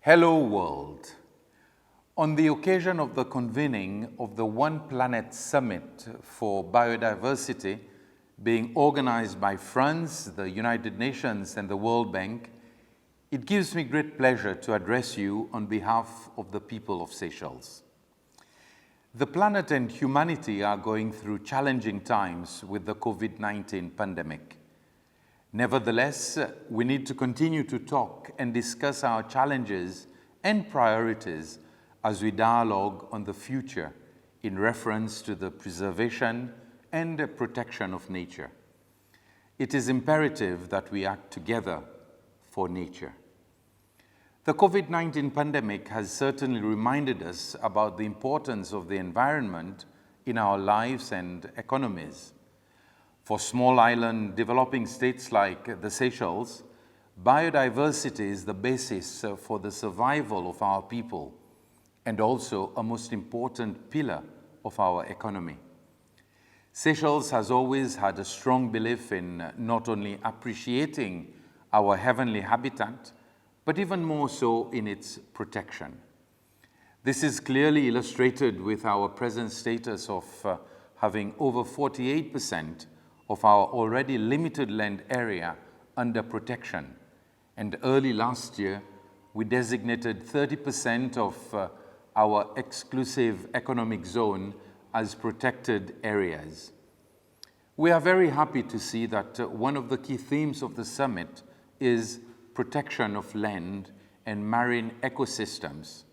Hello World. On the occasion of the convening of the One Planet Summit for Biodiversity being organized by France, the United Nations and the World Bank, it gives me great pleasure to address you on behalf of the people of Seychelles. The planet and humanity are going through challenging times with the COVID-19 pandemic. Nevertheless, we need to continue to talk and discuss our challenges and priorities as we dialogue on the future in reference to the preservation and protection of nature. It is imperative that we act together for nature. The COVID-19 pandemic has certainly reminded us about the importance of the environment in our lives and economies. For small island developing states like the Seychelles, biodiversity is the basis for the survival of our people and also a most important pillar of our economy. Seychelles has always had a strong belief in not only appreciating our heavenly habitat, but even more so in its protection. This is clearly illustrated with our present status of having over 48% of our already limited land area under protection. And early last year, we designated 30% of our exclusive economic zone as protected areas. We are very happy to see that one of the key themes of the summit is protection of land and marine ecosystems.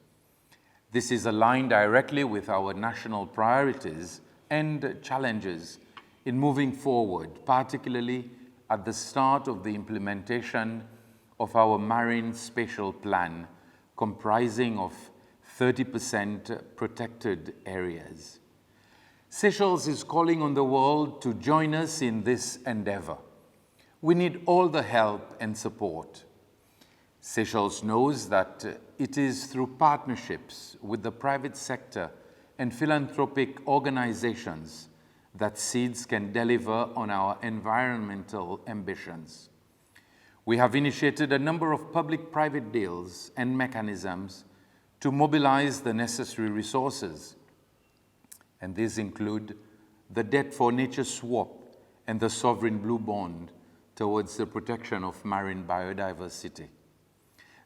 This is aligned directly with our national priorities and challenges in moving forward, particularly at the start of the implementation of our Marine Spatial Plan, comprising of 30% protected areas. Seychelles is calling on the world to join us in this endeavor. We need all the help and support. Seychelles knows that it is through partnerships with the private sector and philanthropic organizations that seeds can deliver on our environmental ambitions. We have initiated a number of public-private deals and mechanisms to mobilize the necessary resources. And these include the Debt for Nature swap and the Sovereign Blue Bond towards the protection of marine biodiversity.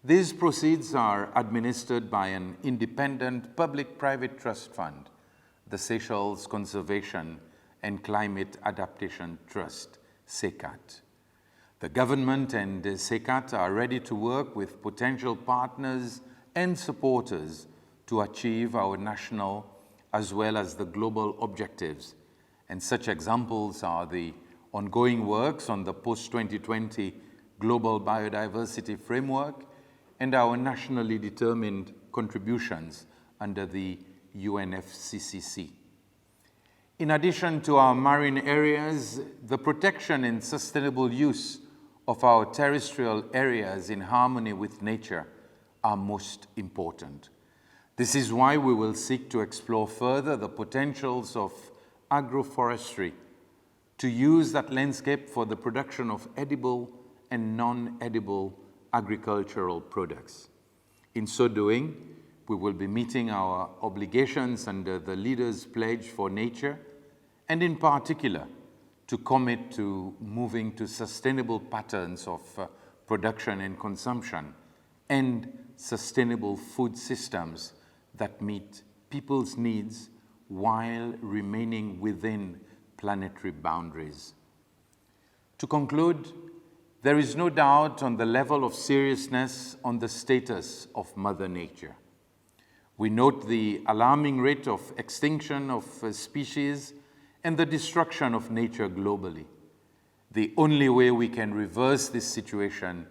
These proceeds are administered by an independent public-private trust fund, the Seychelles Conservation and Climate Adaptation Trust, SECAT. The government and SECAT are ready to work with potential partners and supporters to achieve our national as well as the global objectives. And such examples are the ongoing works on the post-2020 Global Biodiversity Framework and our nationally determined contributions under the UNFCCC. In addition to our marine areas, the protection and sustainable use of our terrestrial areas in harmony with nature are most important. This is why we will seek to explore further the potentials of agroforestry to use that landscape for the production of edible and non-edible agricultural products. In so doing, we will be meeting our obligations under the Leaders' Pledge for Nature, and in particular, to commit to moving to sustainable patterns of production and consumption and sustainable food systems that meet people's needs while remaining within planetary boundaries. To conclude, there is no doubt on the level of seriousness on the status of Mother Nature. We note the alarming rate of extinction of species and the destruction of nature globally. The only way we can reverse this situation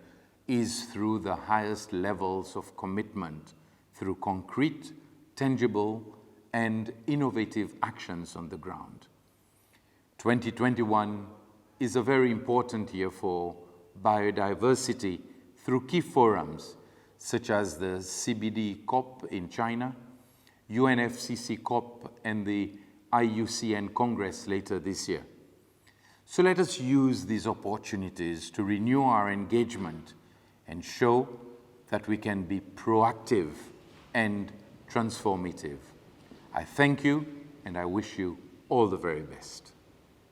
is through the highest levels of commitment, through concrete, tangible, and innovative actions on the ground. 2021 is a very important year for biodiversity through key forums such as the CBD COP in China, UNFCCC COP, and the IUCN Congress later this year. So let us use these opportunities to renew our engagement and show that we can be proactive and transformative. I thank you, and I wish you all the very best.